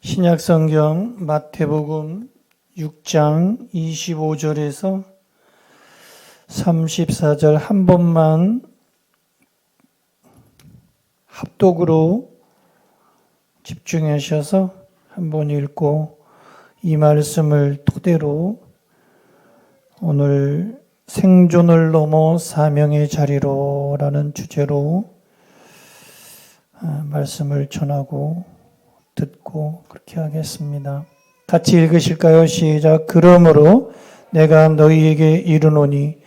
신약성경 마태복음 6장 25절에서 34절 한 번만 합독으로 집중하셔서 한 번 읽고 이 말씀을 토대로 오늘 생존을 넘어 사명의 자리로 라는 주제로 말씀을 전하고 듣고 그렇게 하겠습니다. 같이 읽으실까요? 시작. 그러므로 내가 너희에게 이르노니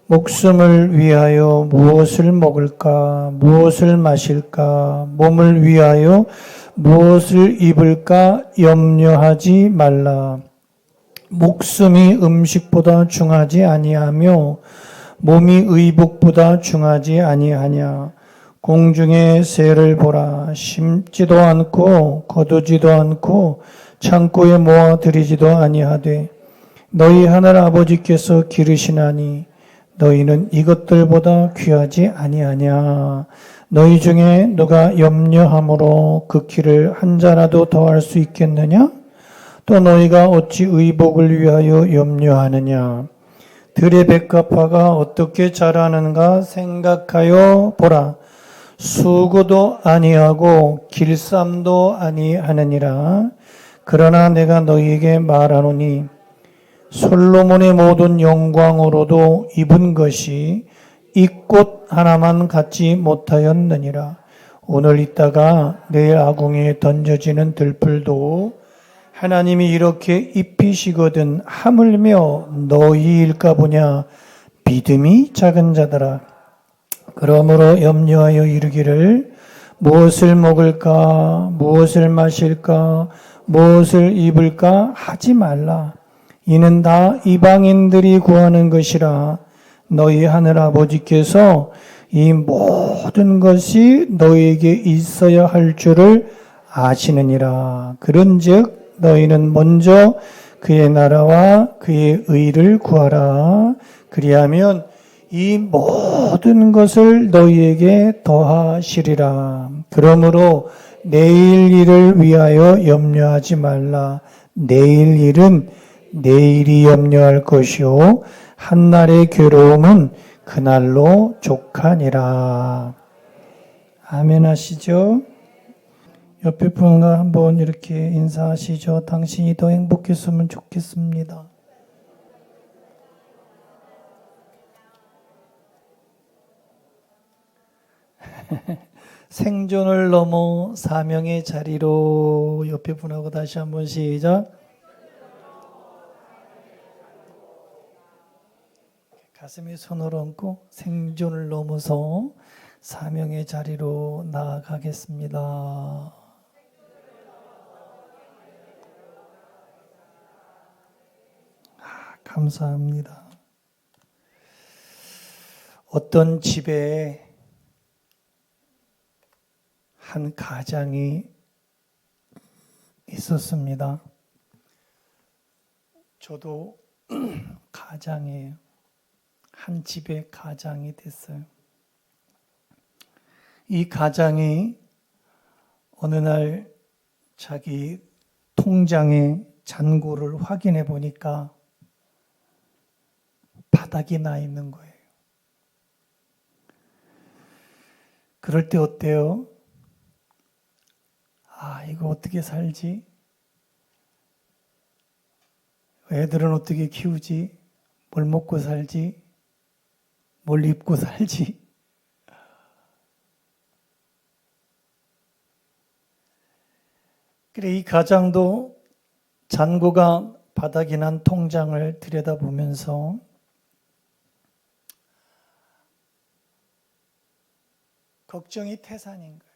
목숨을 위하여 무엇을 먹을까, 무엇을 마실까, 몸을 위하여 무엇을 입을까 염려하지 말라. 목숨이 음식보다 중하지 아니하며 몸이 의복보다 중하지 아니하냐. 공중의 새를 보라. 심지도 않고 거두지도 않고 창고에 모아 들이지도 아니하되 너희 하늘 아버지께서 기르시나니 너희는 이것들보다 귀하지 아니하냐. 너희 중에 누가 염려함으로 그 키를 한 자라도 더할 수 있겠느냐? 또 너희가 어찌 의복을 위하여 염려하느냐? 들의 백합화가 어떻게 자라는가 생각하여 보라. 수고도 아니하고 길쌈도 아니하느니라. 그러나 내가 너희에게 말하노니 솔로몬의 모든 영광으로도 입은 것이 이 꽃 하나만 갖지 못하였느니라. 오늘 있다가 내일 아궁이에 던져지는 들풀도 하나님이 이렇게 입히시거든 하물며 너희일까 보냐. 믿음이 작은 자들아. 그러므로 염려하여 이르기를 무엇을 먹을까, 무엇을 마실까, 무엇을 입을까 하지 말라. 이는 다 이방인들이 구하는 것이라. 너희 하늘 아버지께서 이 모든 것이 너희에게 있어야 할 줄을 아시느니라. 그런즉 너희는 먼저 그의 나라와 그의 의를 구하라. 그리하면 이 모든 것을 너희에게 더하시리라. 그러므로 내일 일을 위하여 염려하지 말라. 내일 일은 내일이 염려할 것이요 한날의 괴로움은 그날로 족하니라. 아멘 하시죠? 옆에 분과 한번 이렇게 인사하시죠. 당신이 더 행복했으면 좋겠습니다. 생존을 넘어 사명의 자리로. 옆에 분하고 다시 한번 시작. 가슴에 손을 얹고 생존을 넘어서 사명의 자리로 나아가겠습니다. 감사합니다. 어떤 집에 한 가장이 있었습니다. 저도 가장이에요. 한 집의 가장이 됐어요. 이 가장이 어느 날 자기 통장의 잔고를 확인해 보니까 바닥이 나 있는 거예요. 그럴 때 어때요? 이거 어떻게 살지? 애들은 어떻게 키우지? 뭘 먹고 살지? 뭘 입고 살지? 그래, 이 가장도 잔고가 바닥이 난 통장을 들여다보면서 걱정이 태산인 거예요.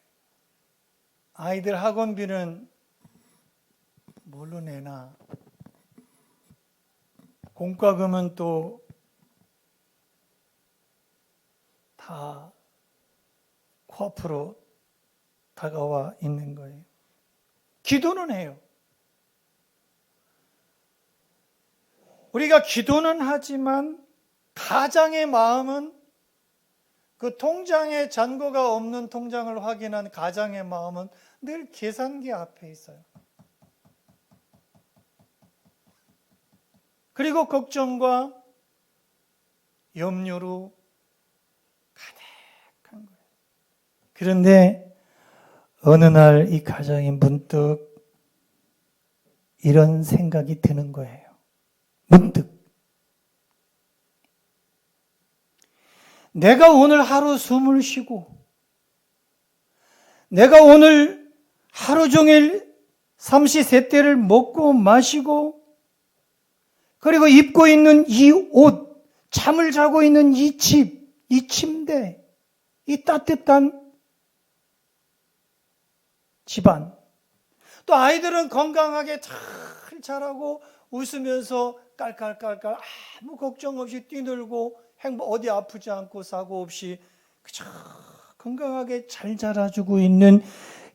아이들 학원비는 뭘로 내나? 공과금은 또 다 코앞으로 다가와 있는 거예요. 기도는 해요. 우리가 기도는 하지만 가장의 마음은 그 통장에 잔고가 없는 통장을 확인한 가장의 마음은 늘 계산기 앞에 있어요. 그리고 걱정과 염려로 가득한 거예요. 그런데 어느 날 이 가정이 문득 이런 생각이 드는 거예요. 문득. 내가 오늘 하루 숨을 쉬고, 내가 오늘 하루 종일 삼시세끼를 먹고 마시고, 그리고 입고 있는 이 옷, 잠을 자고 있는 이 집, 이 침대, 이 따뜻한 집안, 또 아이들은 건강하게 잘 자라고 웃으면서 깔깔깔깔 아무 걱정 없이 뛰놀고 어디 아프지 않고 사고 없이 그저 건강하게 잘 자라주고 있는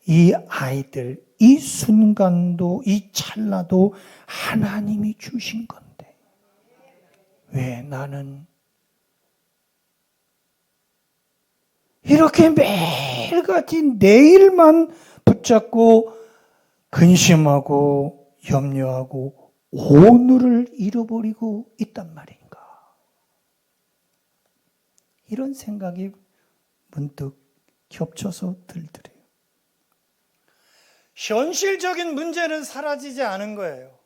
이 아이들, 이 순간도, 이 찰나도 하나님이 주신 건데 왜 나는 이렇게 매일같이 내일만 붙잡고 근심하고 염려하고 오늘을 잃어버리고 있단 말인가? 이런 생각이 문득 겹쳐서 들더래요. 현실적인 문제는 사라지지 않은 거예요.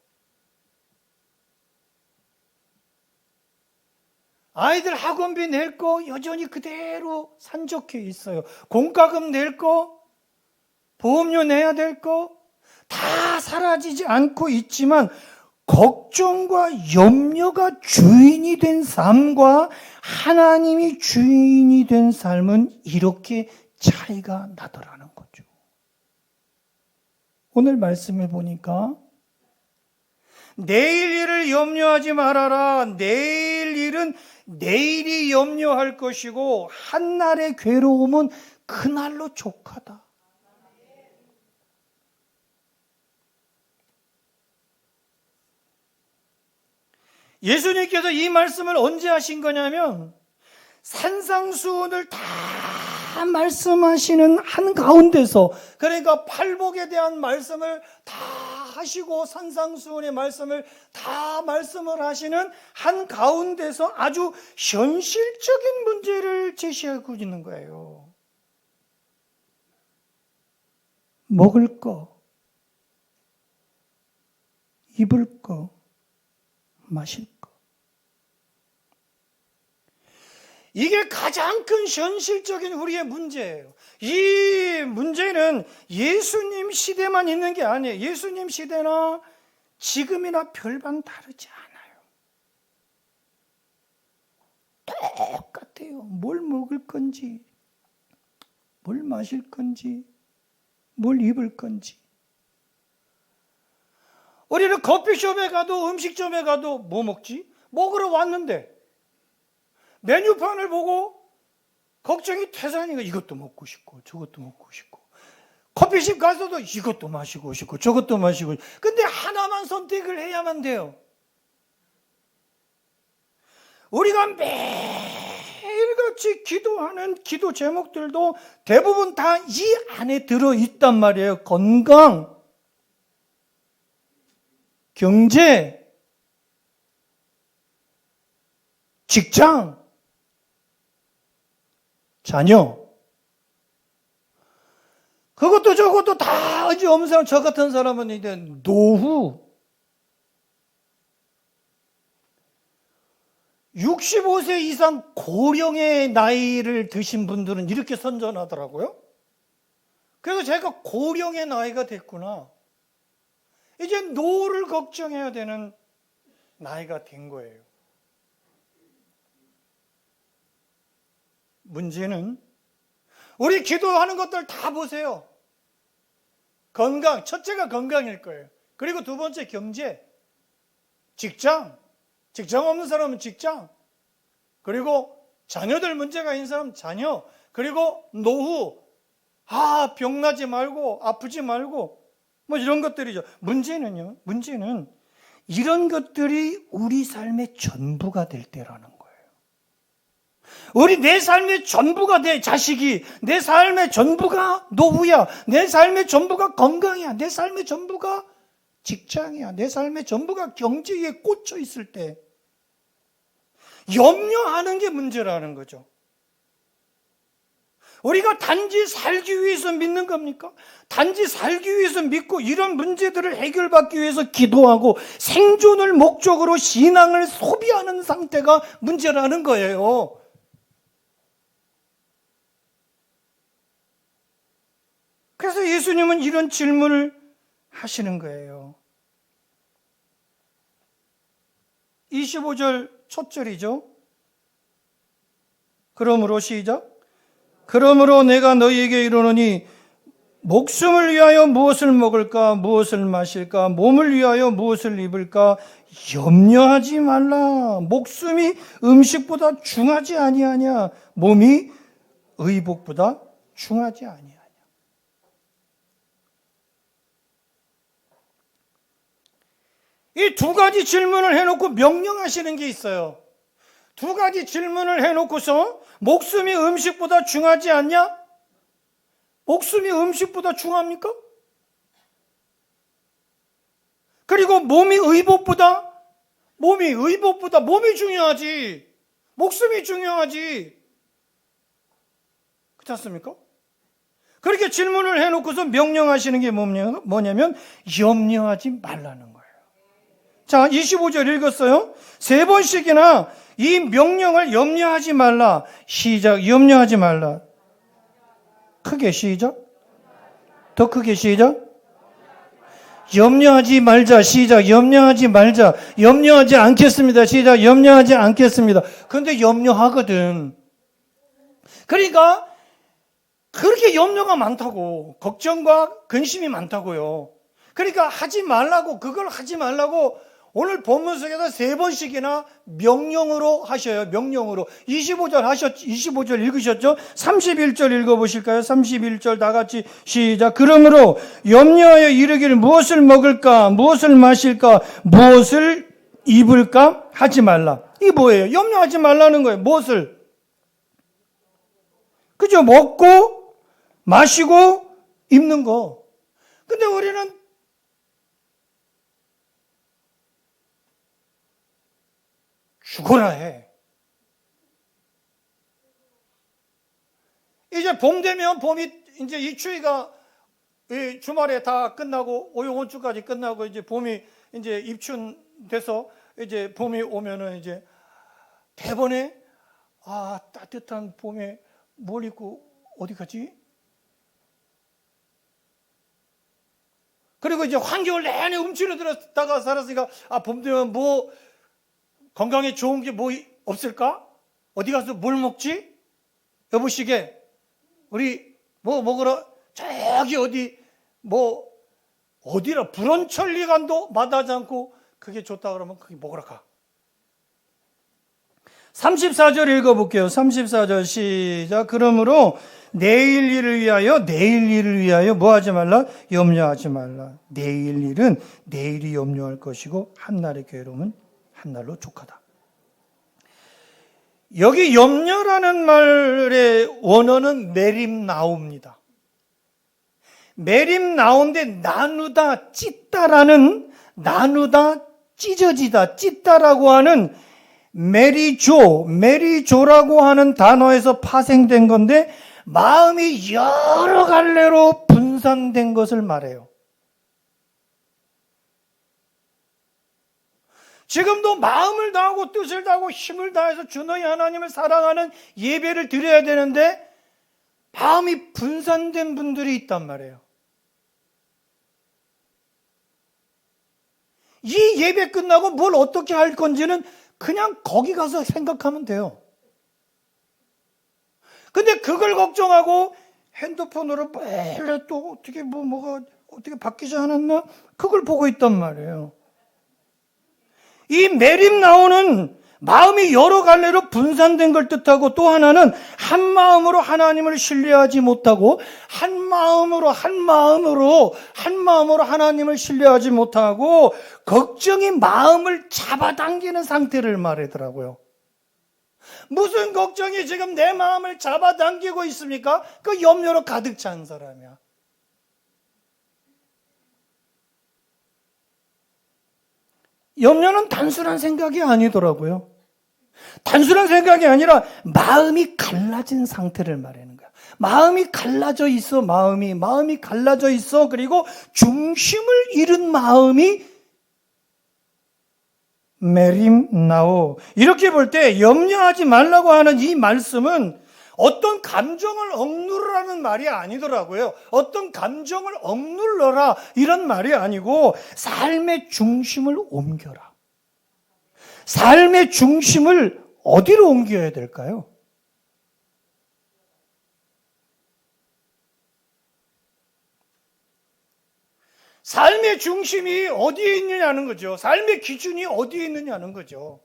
아이들 학원비 낼 거 여전히 그대로 산적해 있어요. 공과금 낼 거, 보험료 내야 될 거 다 사라지지 않고 있지만 걱정과 염려가 주인이 된 삶과 하나님이 주인이 된 삶은 이렇게 차이가 나더라는 거죠. 오늘 말씀해 보니까 내일 일을 염려하지 말아라. 내일 일은 내일이 염려할 것이고 한날의 괴로움은 그날로 족하다. 예수님께서 이 말씀을 언제 하신 거냐면 산상수훈을 다 말씀하시는 한가운데서, 그러니까 팔복에 대한 말씀을 다 하시고 산상수훈의 말씀을 다 말씀을 하시는 한가운데서 아주 현실적인 문제를 제시하고 있는 거예요. 먹을 거, 입을 거, 마실 거. 이게 가장 큰 현실적인 우리의 문제예요. 이 문제는 예수님 시대만 있는 게 아니에요. 예수님 시대나 지금이나 별반 다르지 않아요. 똑같아요. 뭘 먹을 건지, 뭘 마실 건지, 뭘 입을 건지. 우리는 커피숍에 가도 음식점에 가도 뭐 먹지? 먹으러 왔는데 메뉴판을 보고 걱정이 태산이가 이것도 먹고 싶고 저것도 먹고 싶고, 커피숍 가서도 이것도 마시고 싶고 저것도 마시고 싶고, 근데 하나만 선택을 해야만 돼요. 우리가 매일같이 기도하는 기도 제목들도 대부분 다 이 안에 들어있단 말이에요. 건강, 경제, 직장, 자녀. 그것도 저것도 다 어지 없는 사람, 저 같은 사람은 이제 노후. 65세 이상 고령의 나이를 드신 분들은 이렇게 선전하더라고요. 그래서 제가 고령의 나이가 됐구나. 이제 노후를 걱정해야 되는 나이가 된 거예요. 문제는 우리 기도하는 것들 다 보세요. 건강, 첫째가 건강일 거예요. 그리고 두 번째 경제, 직장, 직장 없는 사람은 직장, 그리고 자녀들 문제가 있는 사람은 자녀, 그리고 노후, 병나지 말고 아프지 말고 뭐 이런 것들이죠. 문제는 이런 것들이 우리 삶의 전부가 될 때라는 거예요. 내 삶의 전부가 돼. 자식이 내 삶의 전부가 노후야. 내 삶의 전부가 건강이야. 내 삶의 전부가 직장이야. 내 삶의 전부가 경제에 꽂혀 있을 때 염려하는 게 문제라는 거죠. 우리가 단지 살기 위해서 믿는 겁니까? 단지 살기 위해서 믿고 이런 문제들을 해결받기 위해서 기도하고 생존을 목적으로 신앙을 소비하는 상태가 문제라는 거예요. 그래서 예수님은 이런 질문을 하시는 거예요. 25절 첫 절이죠. 그러므로 시작. 그러므로 내가 너희에게 이르노니 목숨을 위하여 무엇을 먹을까 무엇을 마실까 몸을 위하여 무엇을 입을까 염려하지 말라. 목숨이 음식보다 중하지 아니하냐 몸이 의복보다 중하지 아니하냐. 이 두 가지 질문을 해놓고 명령하시는 게 있어요. 두 가지 질문을 해놓고서 목숨이 음식보다 중하지 않냐? 목숨이 음식보다 중합니까? 그리고 몸이 의복보다 몸이 중요하지. 목숨이 중요하지. 그렇지 않습니까? 그렇게 질문을 해놓고서 명령하시는 게 뭐냐면 염려하지 말라는 거예요. 자, 25절 읽었어요. 3번씩이나 이 명령을 염려하지 말라. 시작. 염려하지 말라. 크게 시작. 더 크게 시작. 염려하지 말자. 시작. 염려하지 말자. 염려하지 않겠습니다. 시작. 염려하지 않겠습니다. 그런데 염려하거든. 그러니까 그렇게 염려가 많다고. 걱정과 근심이 많다고요. 그러니까 그걸 하지 말라고 오늘 본문 속에서 3번씩이나 명령으로 하셔요. 명령으로. 25절 읽으셨죠? 31절 읽어보실까요? 31절 다 같이 시작. 그러므로 염려하여 이르기를 무엇을 먹을까? 무엇을 마실까? 무엇을 입을까? 하지 말라. 이게 뭐예요? 염려하지 말라는 거예요. 무엇을? 그죠? 먹고 마시고 입는 거. 근데 우리는 죽어라 해. 이제 봄 되면 이제 이 추위가 이 주말에 다 끝나고 오후 주까지 끝나고 이제 봄이 이제 입춘돼서 이제 봄이 오면은 이제 대번에 따뜻한 봄에 뭘 입고 어디 가지? 그리고 이제 한겨울 내내 움츠려 들었다가 살았으니까 봄 되면 뭐 건강에 좋은 게 뭐 없을까? 어디 가서 뭘 먹지? 여보시게 우리 뭐 먹으러 저기 어디라 불원천리간도 마다하지 않고 그게 좋다 그러면 그게 먹으러 가. 34절 읽어볼게요. 34절 시작. 그러므로 내일 일을 위하여 뭐 하지 말라? 염려하지 말라. 내일 일은 내일이 염려할 것이고 한날의 괴로움은 한날로 족하다. 여기 염려라는 말의 원어는 메림나우입니다. 메림나우인데 나누다, 찢어지다, 찢다라고 하는 메리조라고 하는 단어에서 파생된 건데 마음이 여러 갈래로 분산된 것을 말해요. 지금도 마음을 다하고 뜻을 다하고 힘을 다해서 주 너희 하나님을 사랑하는 예배를 드려야 되는데 마음이 분산된 분들이 있단 말이에요. 이 예배 끝나고 뭘 어떻게 할 건지는 그냥 거기 가서 생각하면 돼요. 근데 그걸 걱정하고 핸드폰으로 매일 또 뭐가 어떻게 바뀌지 않았나? 그걸 보고 있단 말이에요. 이 메림나오는 마음이 여러 갈래로 분산된 걸 뜻하고 또 하나는 한 마음으로 하나님을 신뢰하지 못하고 한 마음으로 하나님을 신뢰하지 못하고 걱정이 마음을 잡아당기는 상태를 말하더라고요. 무슨 걱정이 지금 내 마음을 잡아당기고 있습니까? 그 염려로 가득 찬 사람이야. 염려는 단순한 생각이 아니더라고요. 단순한 생각이 아니라 마음이 갈라진 상태를 말하는 거야. 마음이 갈라져 있어, 마음이 갈라져 있어. 그리고 중심을 잃은 마음이 메림나오. 이렇게 볼 때 염려하지 말라고 하는 이 말씀은 어떤 감정을 억누르라는 말이 아니더라고요. 어떤 감정을 억눌러라 이런 말이 아니고 삶의 중심을 옮겨라. 삶의 중심을 어디로 옮겨야 될까요? 삶의 중심이 어디에 있느냐는 거죠. 삶의 기준이 어디에 있느냐는 거죠.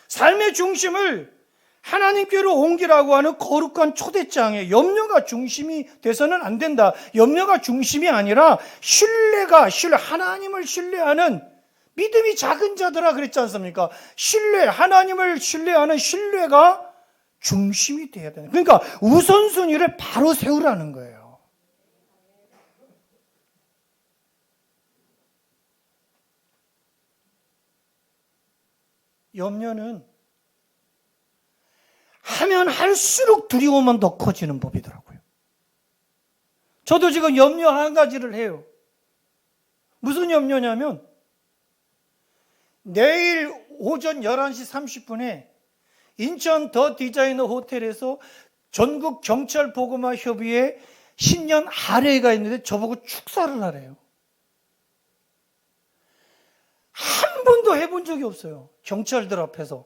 삶의 중심을 하나님께로 옮기라고 하는 거룩한 초대장에 염려가 중심이 돼서는 안 된다. 염려가 중심이 아니라 하나님을 신뢰하는 믿음이 작은 자들아 그랬지 않습니까? 하나님을 신뢰하는 신뢰가 중심이 돼야 되는. 그러니까 우선순위를 바로 세우라는 거예요. 염려는 하면 할수록 두려움은 더 커지는 법이더라고요. 저도 지금 염려 한 가지를 해요. 무슨 염려냐면 내일 오전 11시 30분에 인천 더 디자이너 호텔에서 전국 경찰 보고마 협의회 신년 할애가 있는데 저보고 축사를 하래요. 한 번도 해본 적이 없어요. 경찰들 앞에서.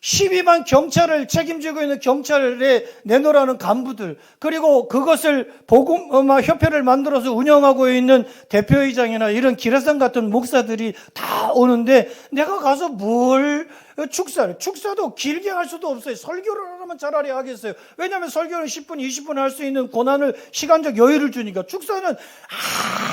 12만 경찰을 책임지고 있는 경찰에 내놓으라는 간부들, 그리고 그것을 보고마 협회를 만들어서 운영하고 있는 대표회장이나 이런 기라상 같은 목사들이 다 오는데 내가 가서 뭘 축사도 길게 할 수도 없어요. 설교를 하면 차라리 하겠어요. 왜냐하면 설교는 10분, 20분 할 수 있는 고난을, 시간적 여유를 주니까. 축사는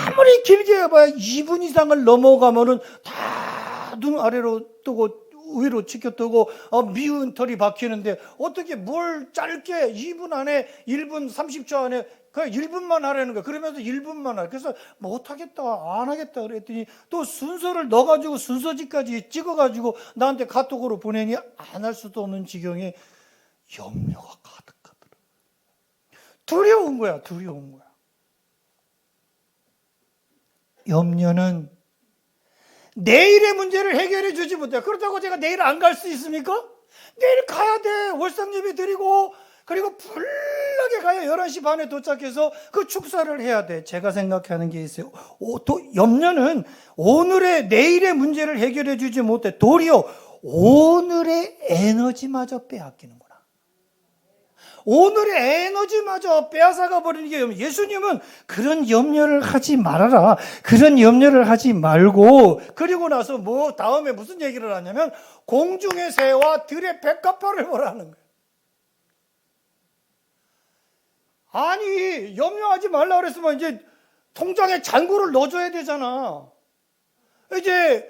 아무리 길게 해봐야 2분 이상을 넘어가면은 다 눈 아래로 뜨고 위로 치켜뜨고 미운 털이 박히는데 어떻게 뭘 짧게 2분 안에 1분 30초 안에 그냥 1분만 하라는 거야. 그러면서 1분만 하라. 그래서 못하겠다 안 하겠다 그랬더니 또 순서를 넣어가지고 순서지까지 찍어가지고 나한테 카톡으로 보내니 안 할 수도 없는 지경에 염려가 가득하더라. 두려운 거야. 염려는 내일의 문제를 해결해 주지 못해. 그렇다고 제가 내일 안 갈 수 있습니까? 내일 가야 돼. 월상예배 드리고, 그리고 불나게 가야 11시 반에 도착해서 그 축사를 해야 돼. 제가 생각하는 게 있어요. 또 염려는 내일의 문제를 해결해 주지 못해. 도리어 오늘의 에너지마저 빼앗기는 거야. 오늘의 에너지마저 빼앗아가 버리는 게 염려. 예수님은 그런 염려를 하지 말아라. 그런 염려를 하지 말고, 그리고 나서 다음에 무슨 얘기를 하냐면 공중의 새와 들의 백합화를 보라는 거예요. 아니, 염려하지 말라 그랬으면 이제 통장에 잔고를 넣어줘야 되잖아. 이제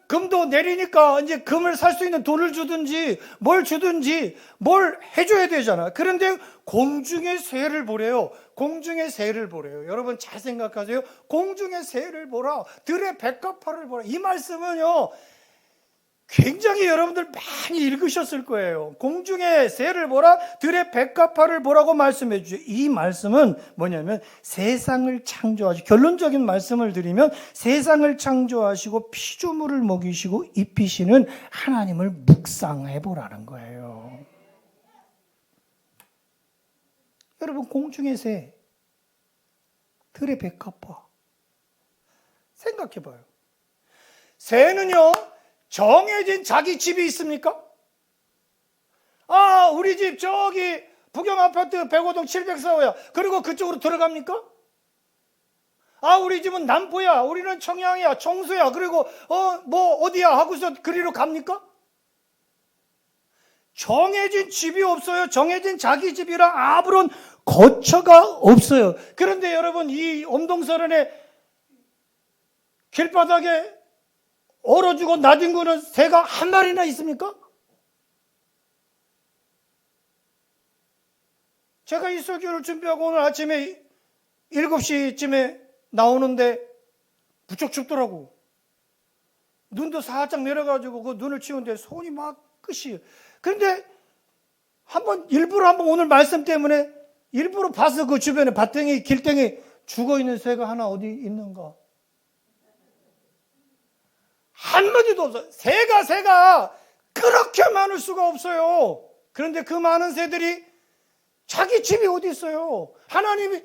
금도 내리니까 이제 금을 살 수 있는 돈을 주든지 뭘 해줘야 되잖아. 그런데 공중의 새를 보래요. 여러분 잘 생각하세요. 공중의 새를 보라. 들의 백합화를 보라. 이 말씀은요, 굉장히 여러분들 많이 읽으셨을 거예요. 공중의 새를 보라, 들의 백합화를 보라고 말씀해 주죠. 이 말씀은 뭐냐면 세상을 창조하시고, 결론적인 말씀을 드리면 세상을 창조하시고 피조물을 먹이시고 입히시는 하나님을 묵상해 보라는 거예요. 여러분, 공중의 새, 들의 백합화 생각해 봐요. 새는요, 정해진 자기 집이 있습니까? 우리 집 저기 북영아파트 105동 704호야. 그리고 그쪽으로 들어갑니까? 우리 집은 남포야. 우리는 청양이야. 청수야. 그리고 어디야 하고서 그리로 갑니까? 정해진 집이 없어요. 정해진 자기 집이랑 아무런 거처가 없어요. 그런데 여러분, 이 엄동설원의 길바닥에 얼어주고 나뒹구는 새가 한 마리나 있습니까? 제가 이 설교를 준비하고 오늘 아침에 7시쯤에 나오는데 부쩍 춥더라고. 눈도 살짝 내려가지고 그 눈을 치우는데 손이 막 끝이. 그런데 일부러 한번 오늘 말씀 때문에 일부러 봐서 그 주변에 밭땡이, 길땡이 죽어있는 새가 하나 어디 있는가? 한마디도 없어. 새가 그렇게 많을 수가 없어요. 그런데 그 많은 새들이 자기 집이 어디 있어요? 하나님이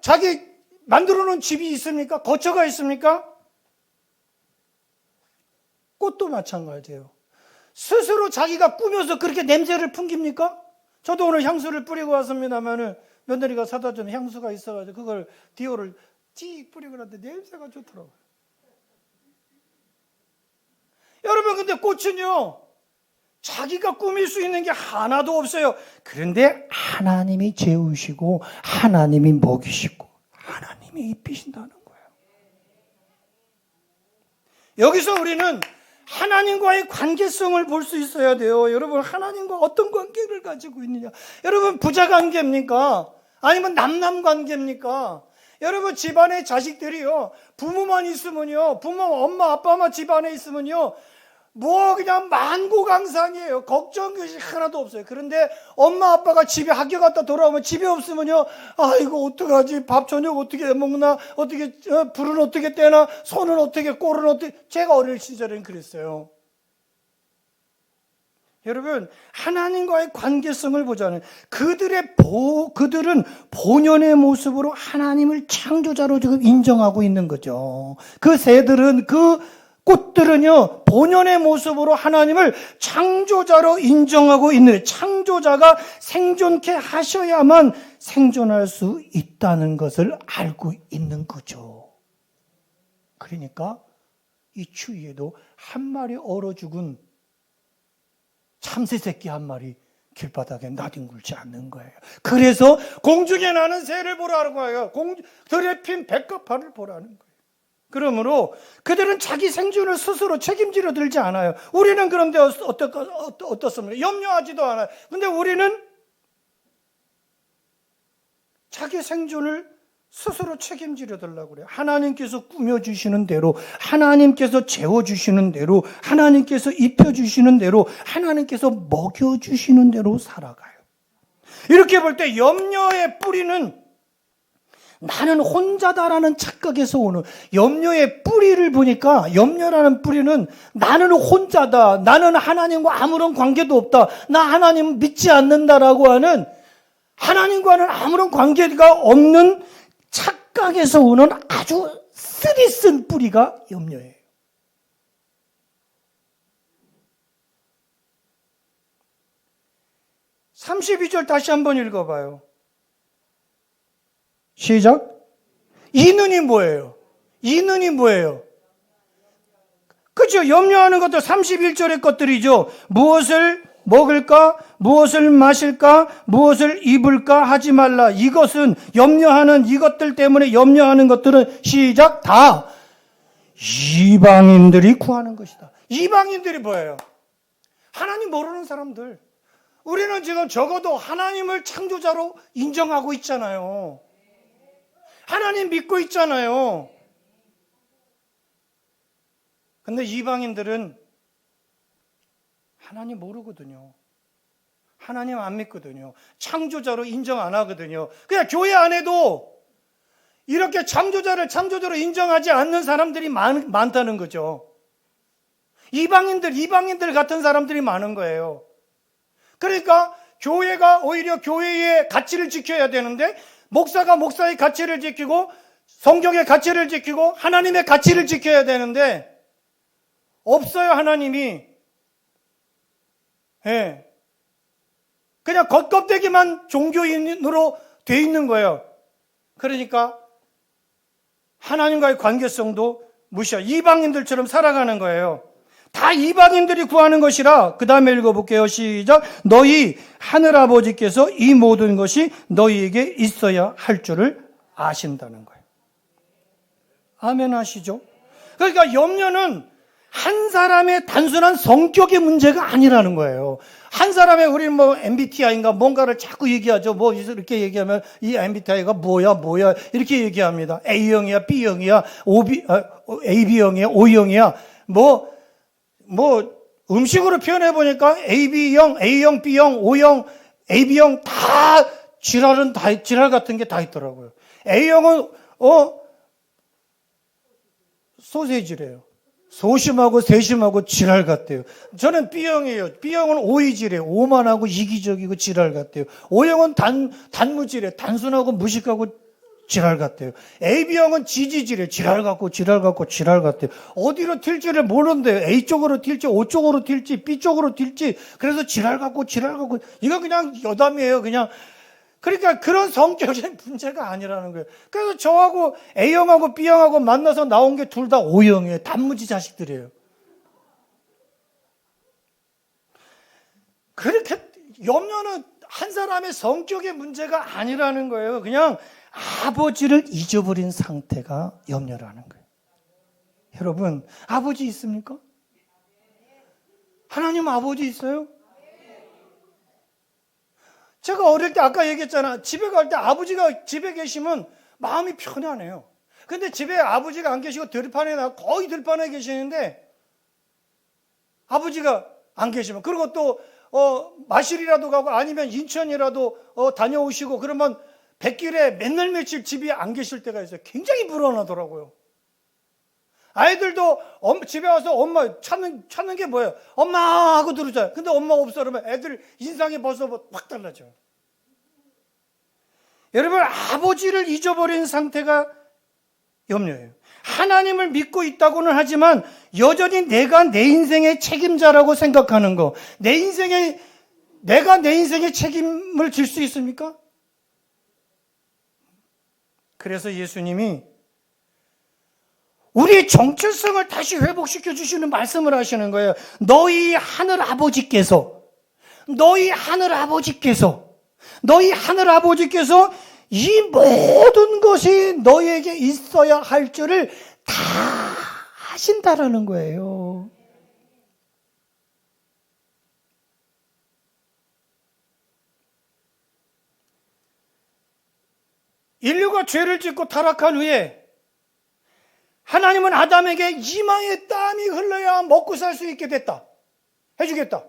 자기 만들어 놓은 집이 있습니까? 거처가 있습니까? 꽃도 마찬가지예요. 스스로 자기가 꾸며서 그렇게 냄새를 풍깁니까? 저도 오늘 향수를 뿌리고 왔습니다만은 며느리가 사다 준 향수가 있어가지고 그걸 디오를 찌 뿌리고 났는데 냄새가 좋더라고요. 여러분, 근데 꽃은요, 자기가 꾸밀 수 있는 게 하나도 없어요. 그런데 하나님이 재우시고 하나님이 먹이시고 하나님이 입히신다는 거예요. 여기서 우리는 하나님과의 관계성을 볼 수 있어야 돼요. 여러분, 하나님과 어떤 관계를 가지고 있느냐? 여러분, 부자 관계입니까? 아니면 남남 관계입니까? 여러분, 집안의 자식들이요, 부모만 있으면요, 엄마 아빠만 집안에 있으면요, 그냥 만고강산이에요. 걱정 것이 하나도 없어요. 그런데 엄마 아빠가 집에 학교 갔다 돌아오면 집에 없으면요, 이거 어떡하지? 밥 저녁 어떻게 먹나? 어떻게 불은 어떻게 떼나? 손은 어떻게, 꼴은 어떻게? 제가 어릴 시절엔 그랬어요. 여러분, 하나님과의 관계성을 보자는 그들은 본연의 모습으로 하나님을 창조자로 지금 인정하고 있는 거죠. 그 새들은, 그 꽃들은요, 본연의 모습으로 하나님을 창조자로 인정하고 있는, 창조자가 생존케 하셔야만 생존할 수 있다는 것을 알고 있는 거죠. 그러니까 이 추위에도 한 마리 얼어 죽은 참새 새끼 한 마리 길바닥에 나뒹굴지 않는 거예요. 그래서 공중에 나는 새를 보라는 거예요. 들에 핀 백합화를 보라는 거예요. 그러므로 그들은 자기 생존을 스스로 책임지려 들지 않아요. 우리는 그런데 어떻습니까? 염려하지도 않아요. 근데 우리는 자기 생존을 스스로 책임지려 들려고 그래요. 하나님께서 꾸며주시는 대로, 하나님께서 재워주시는 대로, 하나님께서 입혀주시는 대로, 하나님께서 먹여주시는 대로 살아가요. 이렇게 볼 때 염려의 뿌리는 나는 혼자다라는 착각에서 오는, 염려의 뿌리를 보니까 염려라는 뿌리는 나는 혼자다, 나는 하나님과 아무런 관계도 없다, 나 하나님 믿지 않는다라고 하는, 하나님과는 아무런 관계가 없는 착각에서 오는 아주 쓰리쓴 뿌리가 염려예요. (32절) 다시 한번 읽어봐요. 시작. 이는이 뭐예요? 이는이 뭐예요? 그렇죠. 염려하는 것도 31절의 것들이죠. 무엇을 먹을까? 무엇을 마실까? 무엇을 입을까? 하지 말라. 이것은 염려하는, 이것들 때문에 염려하는 것들은 시작. 다 이방인들이 구하는 것이다. 이방인들이 뭐예요? 하나님 모르는 사람들. 우리는 지금 적어도 하나님을 창조자로 인정하고 있잖아요. 하나님 믿고 있잖아요. 근데 이방인들은 하나님 모르거든요. 하나님 안 믿거든요. 창조자로 인정 안 하거든요. 그냥 교회 안에도 이렇게 창조자를 창조자로 인정하지 않는 사람들이 많다는 거죠. 이방인들 같은 사람들이 많은 거예요. 그러니까 교회가 오히려 교회의 가치를 지켜야 되는데, 목사가 목사의 가치를 지키고 성경의 가치를 지키고 하나님의 가치를 지켜야 되는데 없어요. 하나님이. 예. 그냥 겉껍데기만 종교인으로 돼 있는 거예요. 그러니까 하나님과의 관계성도 무시하고 이방인들처럼 살아가는 거예요. 다 이방인들이 구하는 것이라. 그 다음에 읽어볼게요. 시작. 너희 하늘아버지께서 이 모든 것이 너희에게 있어야 할 줄을 아신다는 거예요. 아멘 하시죠? 그러니까 염려는 한 사람의 단순한 성격의 문제가 아니라는 거예요. 한 사람의, 우리는 MBTI인가 뭔가를 자꾸 얘기하죠. 이렇게 얘기하면 이 MBTI가 뭐야 이렇게 얘기합니다. A형이야, B형이야, AB형이야, O형이야. 음식으로 표현해 보니까 AB형, A형, B형, O형, AB형 다 지랄 같은 게 다 있더라고요. A형은 소세지래요. 소심하고 세심하고 지랄 같대요. 저는 B형이에요. B형은 오이지래요. 오만하고 이기적이고 지랄 같대요. O형은 단무지래요. 단순하고 무식하고 지랄 같대요. AB형은 지지지래요. 지랄 같고 지랄 같고 지랄 같대요. 어디로 튈지를 모르는데요. A 쪽으로 튈지 O 쪽으로 튈지 B 쪽으로 튈지 그래서 지랄 같고 지랄 같고 이거 그냥 여담이에요. 그냥 그러니까 그런 성격의 문제가 아니라는 거예요. 그래서 저하고 A형하고 B형하고 만나서 나온 게 둘 다 O형이에요. 단무지 자식들이에요. 그렇게 염려는 한 사람의 성격의 문제가 아니라는 거예요. 그냥 아버지를 잊어버린 상태가 염려라는 거예요. 여러분, 아버지 있습니까? 하나님 아버지 있어요? 제가 어릴 때 아까 얘기했잖아. 집에 갈 때 아버지가 집에 계시면 마음이 편안해요. 근데 집에 아버지가 안 계시고 거의 들판에 계시는데 아버지가 안 계시면 그리고 또 마실이라도 가고 아니면 인천이라도 다녀오시고 그러면 백길에 맨날 며칠 집에 안 계실 때가 있어요. 굉장히 불안하더라고요. 아이들도 집에 와서 엄마 찾는 게 뭐예요? 엄마 하고 들어오잖아요. 근데 엄마가 없어 그러면 애들 인상이 벌써 확 달라져요. 여러분, 아버지를 잊어버린 상태가 염려예요. 하나님을 믿고 있다고는 하지만 여전히 내가 내 인생의 책임자라고 생각하는 거. 내가 내 인생의 책임을 질 수 있습니까? 그래서 예수님이 우리의 정체성을 다시 회복시켜 주시는 말씀을 하시는 거예요. 너희 하늘 아버지께서 이 모든 것이 너희에게 있어야 할 줄을 다 하신다라는 거예요. 인류가 죄를 짓고 타락한 후에 하나님은 아담에게 이마에 땀이 흘러야 먹고 살 수 있게 됐다. 해주겠다.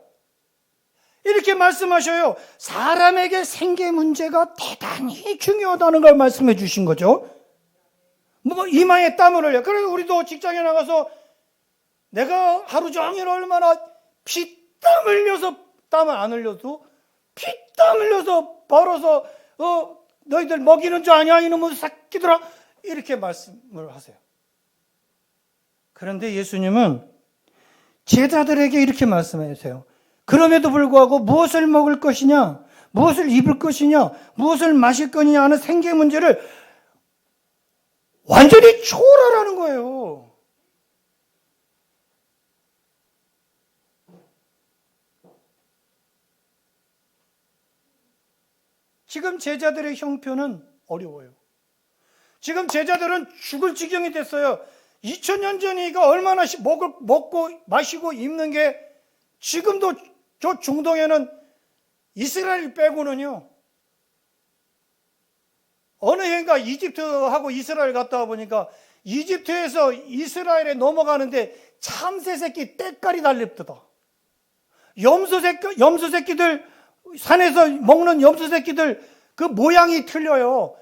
이렇게 말씀하셔요. 사람에게 생계 문제가 대단히 중요하다는 걸 말씀해 주신 거죠. 이마에 땀을 흘려. 그래서 우리도 직장에 나가서 내가 하루 종일 얼마나 피땀 흘려서 땀을 안 흘려도 피땀 흘려서 벌어서 너희들 먹이는 줄 아냐 이놈의 새끼들아 이렇게 말씀을 하세요. 그런데 예수님은 제자들에게 이렇게 말씀하세요. 그럼에도 불구하고 무엇을 먹을 것이냐, 무엇을 입을 것이냐, 무엇을 마실 거냐 하는 생계 문제를 완전히 초월하라는 거예요. 지금 제자들의 형편은 어려워요. 지금 제자들은 죽을 지경이 됐어요. 2000년 전이니까 얼마나 먹고 마시고 입는 게 지금도 저 중동에는 이스라엘 빼고는요. 어느 해인가 이집트하고 이스라엘 갔다 와보니까 이집트에서 이스라엘에 넘어가는데 참새 새끼 때깔이 달립니다. 염소 새끼들 산에서 먹는 염소 새끼들 그 모양이 틀려요.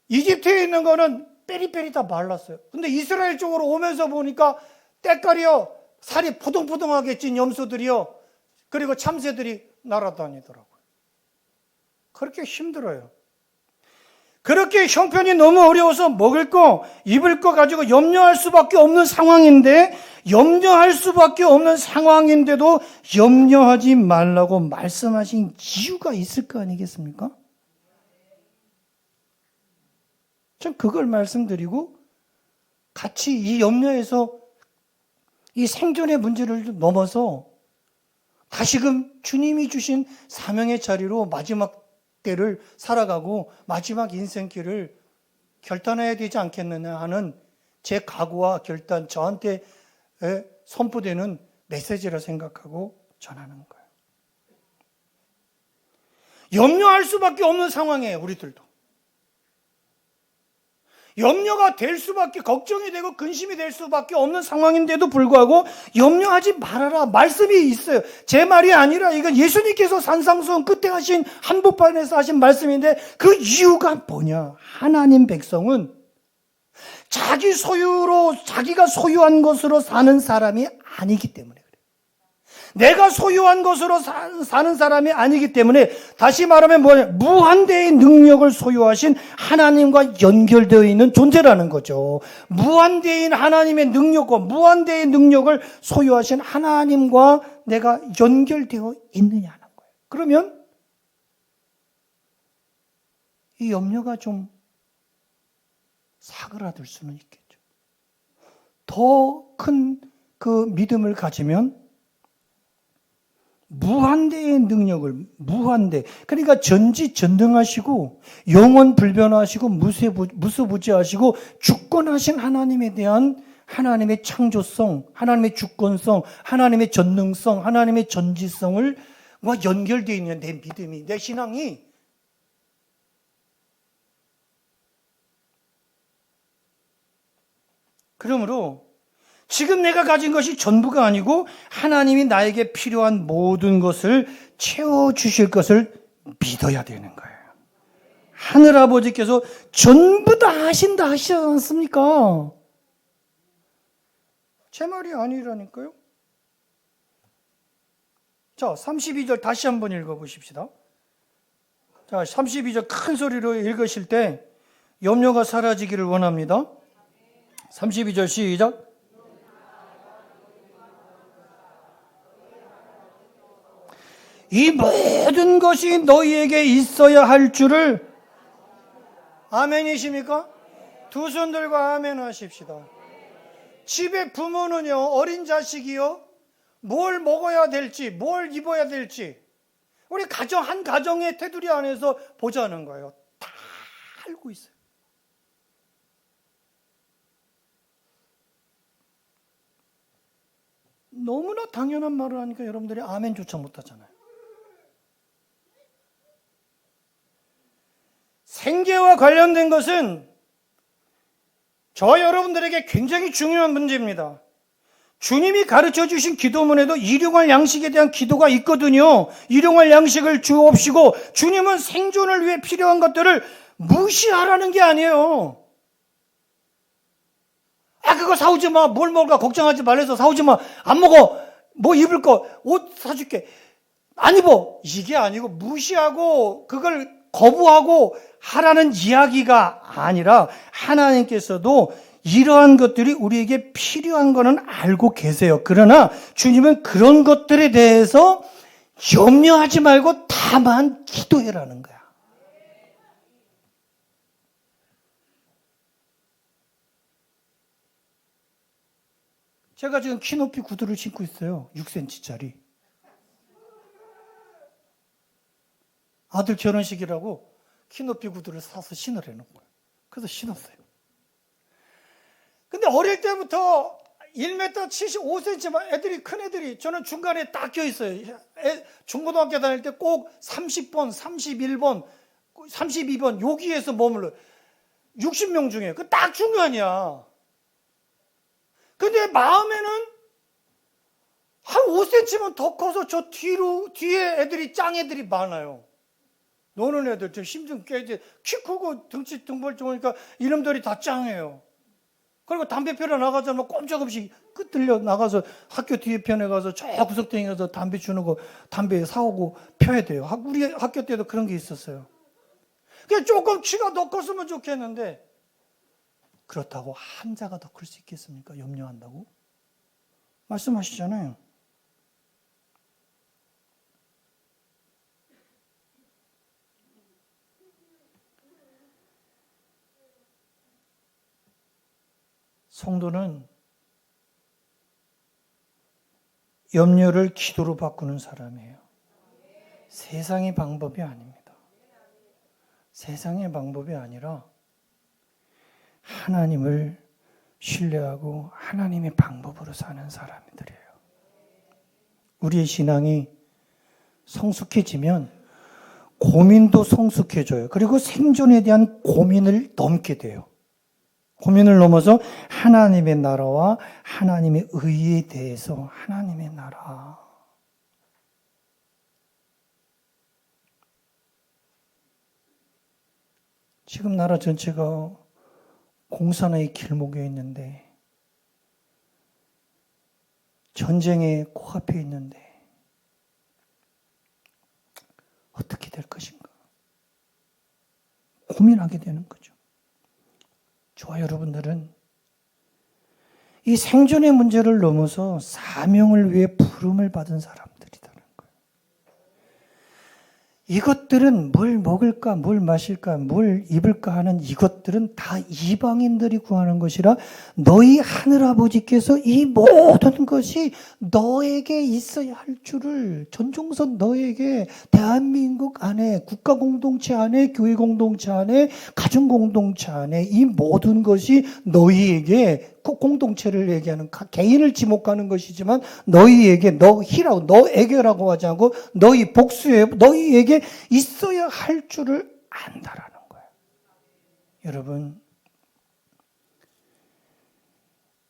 이집트에 있는 거는 빼리빼리 다 말랐어요. 근데 이스라엘 쪽으로 오면서 보니까 때깔이요. 살이 포동포동하게 찐 염소들이요. 그리고 참새들이 날아다니더라고요. 그렇게 힘들어요. 그렇게 형편이 너무 어려워서 먹을 거, 입을 거 가지고 염려할 수밖에 없는 상황인데, 염려할 수밖에 없는 상황인데도 염려하지 말라고 말씀하신 이유가 있을 거 아니겠습니까? 전 그걸 말씀드리고 같이 이 염려에서 이 생존의 문제를 넘어서 다시금 주님이 주신 사명의 자리로 마지막 때를 살아가고 마지막 인생길을 결단해야 되지 않겠느냐 하는 제 각오와 결단, 저한테 선포되는 메시지라 생각하고 전하는 거예요. 염려할 수밖에 없는 상황이에요, 우리들도. 염려가 될 수밖에, 걱정이 되고 근심이 될 수밖에 없는 상황인데도 불구하고 염려하지 말아라 말씀이 있어요. 제 말이 아니라 이건 예수님께서 산상수훈 끝에 하신 한복판에서 하신 말씀인데, 그 이유가 뭐냐? 하나님 백성은 자기 소유로, 자기가 소유한 것으로 사는 사람이 아니기 때문에 그래요. 내가 소유한 것으로 사는 사람이 아니기 때문에, 다시 말하면 뭐냐? 무한대의 능력을 소유하신 하나님과 연결되어 있는 존재라는 거죠. 무한대인 하나님의 능력과 무한대의 능력을 소유하신 하나님과 내가 연결되어 있느냐는 거예요. 그러면 이 염려가 좀 사그라들 수는 있겠죠. 더 큰 그 믿음을 가지면 무한대의 능력을, 무한대, 그러니까 전지전능하시고 영원 불변하시고 무소부지하시고 주권하신 하나님에 대한 하나님의 창조성, 하나님의 주권성, 하나님의 전능성, 하나님의 전지성을 연결되어 있는 내 믿음이, 내 신앙이 그러므로 지금 내가 가진 것이 전부가 아니고 하나님이 나에게 필요한 모든 것을 채워주실 것을 믿어야 되는 거예요. 하늘아버지께서 전부 다 하신다 하시지 않습니까? 제 말이 아니라니까요. 자, 32절 다시 한번 읽어보십시다. 자, 32절 큰 소리로 읽으실 때 염려가 사라지기를 원합니다. 32절 시작. 이 모든 것이 너희에게 있어야 할 줄을, 아멘이십니까? 두 손 들고 아멘 하십시다. 집에 부모는요, 어린 자식이요, 뭘 먹어야 될지, 뭘 입어야 될지, 우리 한 가정의 테두리 안에서 보자는 거예요. 다 알고 있어요. 너무나 당연한 말을 하니까 여러분들이 아멘조차 못하잖아요. 생계와 관련된 것은 저 여러분들에게 굉장히 중요한 문제입니다. 주님이 가르쳐 주신 기도문에도 일용할 양식에 대한 기도가 있거든요. 일용할 양식을 주옵시고, 주님은 생존을 위해 필요한 것들을 무시하라는 게 아니에요. 그거 사오지 마. 뭘 먹을까 걱정하지 말래서 사오지 마. 안 먹어. 뭐 입을 거, 옷 사줄게. 안 입어. 이게 아니고 무시하고 그걸 거부하고 하라는 이야기가 아니라, 하나님께서도 이러한 것들이 우리에게 필요한 거는 알고 계세요. 그러나 주님은 그런 것들에 대해서 염려하지 말고 다만 기도해라는 거야. 제가 지금 키높이 구두를 신고 있어요. 6cm짜리. 아들 결혼식이라고 키높이 구두를 사서 신으라는 거예요. 그래서 신었어요. 근데 어릴 때부터 1m 75cm 애들이, 큰 애들이, 저는 중간에 딱 껴있어요. 중고등학교 다닐 때 꼭 30번, 31번, 32번 여기에서 머물러. 60명 중에 그 딱 중간이야. 근데 마음에는 한 5cm만 더 커서 저 뒤에 애들이, 짱 애들이 많아요. 노는 애들, 저 힘 좀 깨지, 키 크고 등치 등벌 좋으니까 이놈들이 다 짱해요. 그리고 담배 피러 나가자면 꼼짝없이 끄들려 나가서 학교 뒤편에 가서 저 구석탱이 가서 담배 주는 거, 담배 사오고 펴야 돼요. 우리 학교 때도 그런 게 있었어요. 그냥 조금 키가 더 컸으면 좋겠는데, 그렇다고 한자가 더 클 수 있겠습니까? 염려한다고? 말씀하시잖아요. 성도는 염려를 기도로 바꾸는 사람이에요. 세상의 방법이 아닙니다. 세상의 방법이 아니라 하나님을 신뢰하고 하나님의 방법으로 사는 사람들이에요. 우리의 신앙이 성숙해지면 고민도 성숙해져요. 그리고 생존에 대한 고민을 넘게 돼요. 고민을 넘어서 하나님의 나라와 하나님의 의에 대해서 하나님의 나라. 지금 나라 전체가 공산의 길목에 있는데 전쟁의 코앞에 있는데 어떻게 될 것인가 고민하게 되는 거죠. 저와 여러분들은 이 생존의 문제를 넘어서 사명을 위해 부름을 받은 사람들이라는 거예요. 이것들은 뭘 먹을까, 뭘 마실까, 뭘 입을까 하는 이것들은 다 이방인들이 구하는 것이라 너희 하늘아버지께서 이 모든 것이 너에게 있어야 할 줄을 전종선 너에게 대한민국 안에 국가공동체 안에 교회 공동체 안에 가정공동체 안에 이 모든 것이 너희에게 공동체를 얘기하는 개인을 지목하는 것이지만 너희에게 너에게라고 하지 않고 너희 복수에 너희에게 있어야 할 줄을 안다라는 거예요. 여러분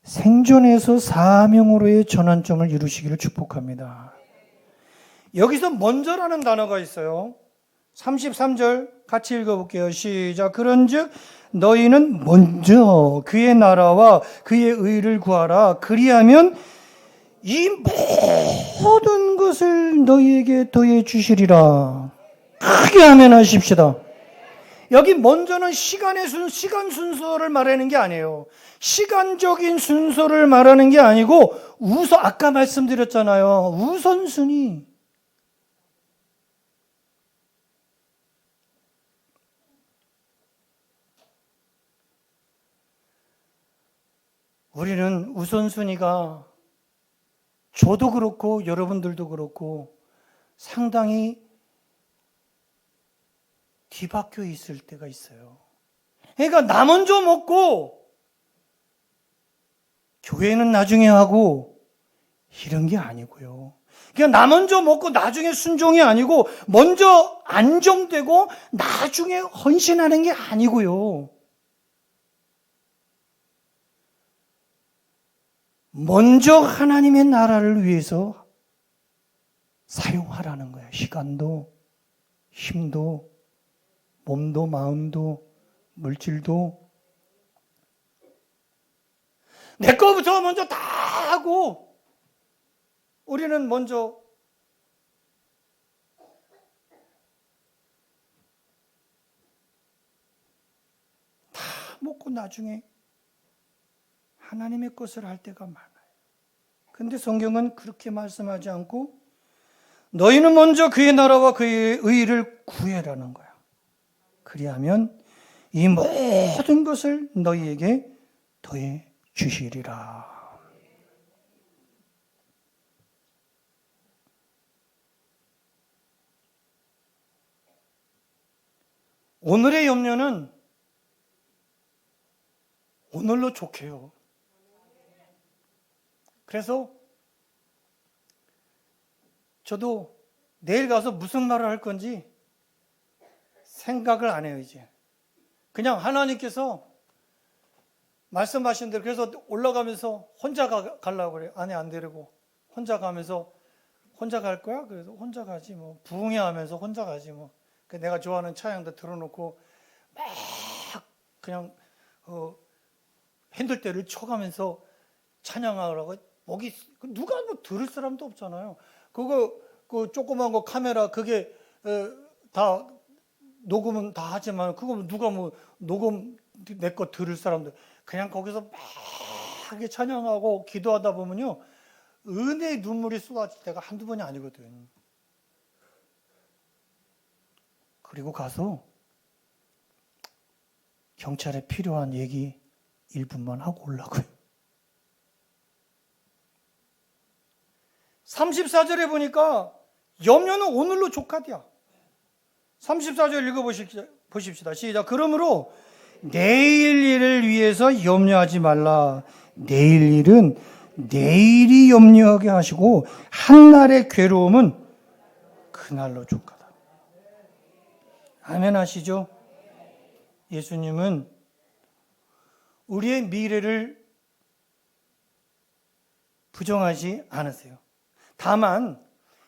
생존에서 사명으로의 전환점을 이루시기를 축복합니다. 여기서 먼저라는 단어가 있어요. 33절 같이 읽어볼게요. 시작. 그런즉 너희는 먼저 그의 나라와 그의 의를 구하라. 그리하면 이 모든 것을 너희에게 더해 주시리라. 크게 아멘 하십시다. 여기 먼저는 시간 순서를 말하는 게 아니에요. 시간적인 순서를 말하는 게 아니고 아까 말씀드렸잖아요. 우선순위. 우리는 우선순위가 저도 그렇고 여러분들도 그렇고 상당히 뒤바뀌어 있을 때가 있어요. 그러니까 나 먼저 먹고 교회는 나중에 하고 이런 게 아니고요. 그냥 나 먼저 먹고 나중에 순종이 아니고 먼저 안정되고 나중에 헌신하는 게 아니고요. 먼저 하나님의 나라를 위해서 사용하라는 거예요. 시간도, 힘도, 몸도, 마음도, 물질도. 내 거부터 먼저 다 하고 우리는 먼저 다 먹고 나중에 하나님의 것을 할 때가 많아요. 근데 성경은 그렇게 말씀하지 않고 너희는 먼저 그의 나라와 그의 의를 구해라는 거야. 그리하면 이 모든 것을 너희에게 더해 주시리라. 오늘의 염려는 오늘로 족해요. 그래서 저도 내일 가서 무슨 말을 할 건지 생각을 안 해요, 이제. 그냥 하나님께서 말씀하신 대로 그래서 올라가면서 혼자 가려고 그래요. 아니, 안 되려고. 혼자 가면서 혼자 갈 거야? 그래서 혼자 가지 뭐. 부흥회 하면서 혼자 가지 뭐. 내가 좋아하는 차양도 틀어놓고 막 그냥 핸들대를 쳐가면서 찬양하라고 누가 뭐 들을 사람도 없잖아요. 그 조그만 거 카메라 그게 다 녹음은 다 하지만 그거 누가 뭐 녹음 내 거 들을 사람들 그냥 거기서 막 찬양하고 기도하다 보면요 은혜의 눈물이 쏟아질 때가 한두 번이 아니거든. 그리고 가서 경찰에 필요한 얘기 1분만 하고 올라가요. 34절에 보니까 염려는 오늘로 족하디야. 34절 읽어보십시다. 시작. 그러므로 내일 일을 위해서 염려하지 말라. 내일 일은 내일이 염려하게 하시고 한날의 괴로움은 그날로 족하다. 아멘 하시죠? 예수님은 우리의 미래를 부정하지 않으세요. 다만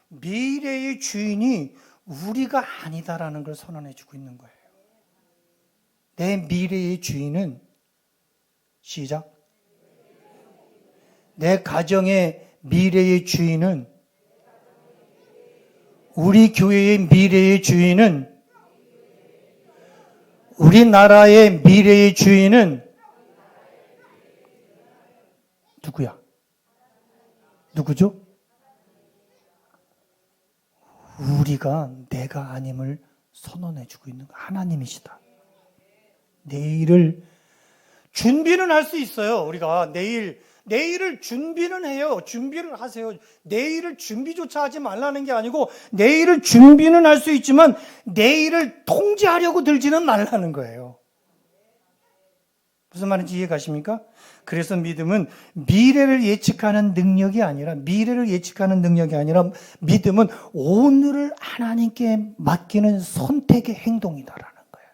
미래의 주인이 우리가 아니다라는 걸 선언해 주고 있는 거예요. 내 미래의 주인은 시작. 내 가정의 미래의 주인은, 우리 교회의 미래의 주인은, 우리나라의 미래의 주인은 누구야? 누구죠? 우리가 내가 아님을 선언해 주고 있는 거 하나님이시다. 내일을 준비는 할 수 있어요. 우리가 내일을 준비는 해요. 준비를 하세요. 내일을 준비조차 하지 말라는 게 아니고 내일을 준비는 할 수 있지만 내일을 통제하려고 들지는 말라는 거예요. 무슨 말인지 이해 가십니까? 그래서 믿음은 미래를 예측하는 능력이 아니라 믿음은 오늘을 하나님께 맡기는 선택의 행동이다라는 거예요.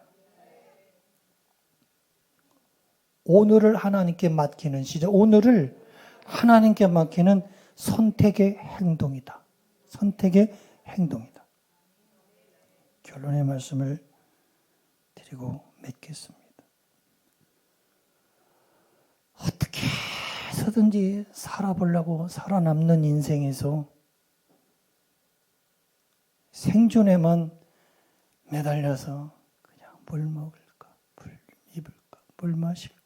오늘을 하나님께 맡기는 시작. 오늘을 하나님께 맡기는 선택의 행동이다. 선택의 행동이다. 결론의 말씀을 드리고 맺겠습니다. 어떻게 해서든지 살아보려고 살아남는 인생에서 생존에만 매달려서 그냥 뭘 먹을까, 뭘 입을까, 뭘 마실까.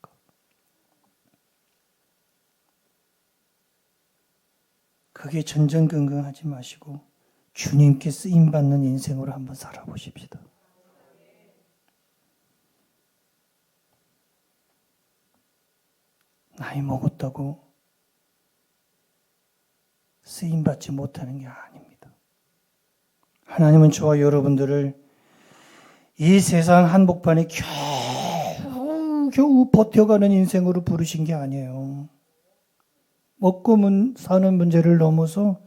그게 전전긍긍하지 마시고 주님께 쓰임받는 인생으로 한번 살아보십시다. 나이 먹었다고 쓰임받지 못하는 게 아닙니다. 하나님은 저와 여러분들을 이 세상 한복판에 겨우 버텨가는 인생으로 부르신 게 아니에요. 먹고 사는 문제를 넘어서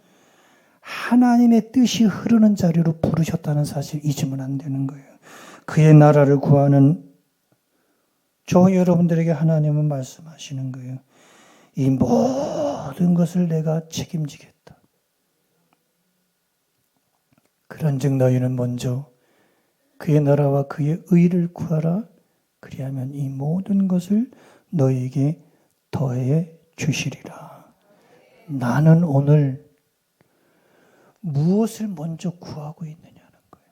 하나님의 뜻이 흐르는 자리로 부르셨다는 사실 잊으면 안 되는 거예요. 그의 나라를 구하는 저 여러분들에게 하나님은 말씀하시는 거예요. 이 모든 것을 내가 책임지겠다. 그런즉 너희는 먼저 그의 나라와 그의 의를 구하라. 그리하면 이 모든 것을 너희에게 더해 주시리라. 나는 오늘 무엇을 먼저 구하고 있느냐는 거예요.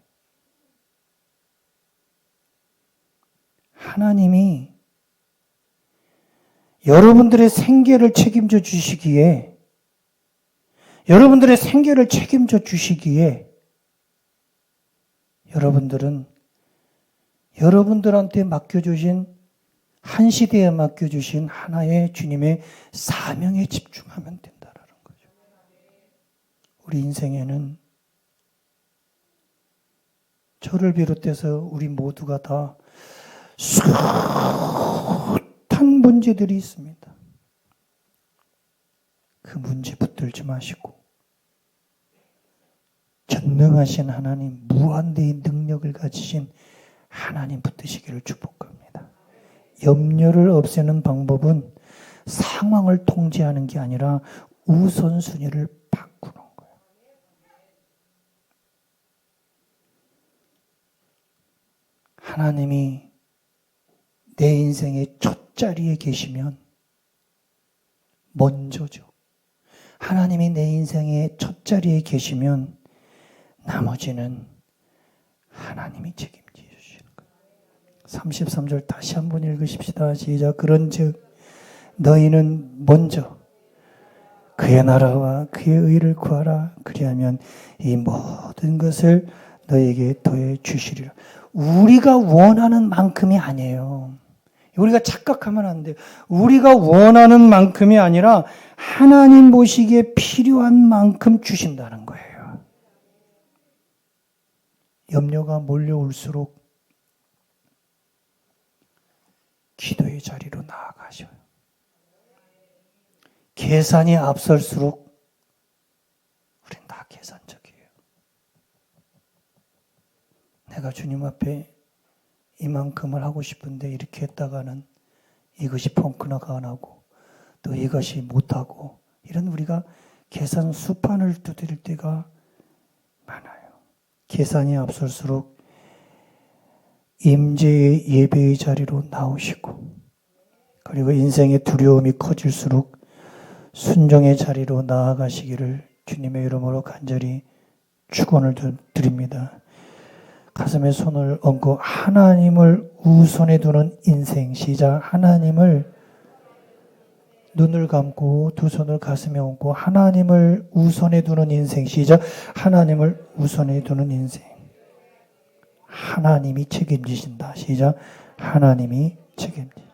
하나님이 여러분들의 생계를 책임져 주시기에, 여러분들은 여러분들한테 맡겨주신, 한 시대에 맡겨주신 하나의 주님의 사명에 집중하면 된다는 거죠. 우리 인생에는 저를 비롯해서 우리 모두가 다 숱한 문제들이 있습니다. 그 문제 붙들지 마시고 전능하신 하나님, 무한대의 능력을 가지신 하나님 붙드시기를 축복합니다. 염려를 없애는 방법은 상황을 통제하는 게 아니라 우선순위를 바꾸는 거예요. 하나님이 내 인생의 첫 자리에 계시면 먼저죠. 하나님이 내 인생의 첫 자리에 계시면 나머지는 하나님이 책임져 주시는 거예요. 33절 다시 한번 읽으십시다. 시작. 그런즉 너희는 먼저 그의 나라와 그의 의를 구하라. 그리하면 이 모든 것을 너희에게 더해 주시리라. 우리가 원하는 만큼이 아니에요. 우리가 착각하면 안 돼요. 우리가 원하는 만큼이 아니라 하나님 보시기에 필요한 만큼 주신다는 거예요. 염려가 몰려올수록 기도의 자리로 나아가셔요. 계산이 앞설수록 우린 다 계산적이에요. 내가 주님 앞에 이만큼을 하고 싶은데 이렇게 했다가는 이것이 펑크나가 안 하고 또 이것이 못하고 이런 우리가 계산 수판을 두드릴 때가 많아요. 계산이 앞설수록 임재의 예배의 자리로 나오시고 그리고 인생의 두려움이 커질수록 순종의 자리로 나아가시기를 주님의 이름으로 간절히 축원을 드립니다. 가슴에 손을 얹고 하나님을 우선에 두는 인생. 시작. 하나님을 눈을 감고 두 손을 가슴에 얹고 하나님을 우선에 두는 인생. 시작. 하나님을 우선에 두는 인생. 하나님이 책임지신다. 시작. 하나님이 책임지신다.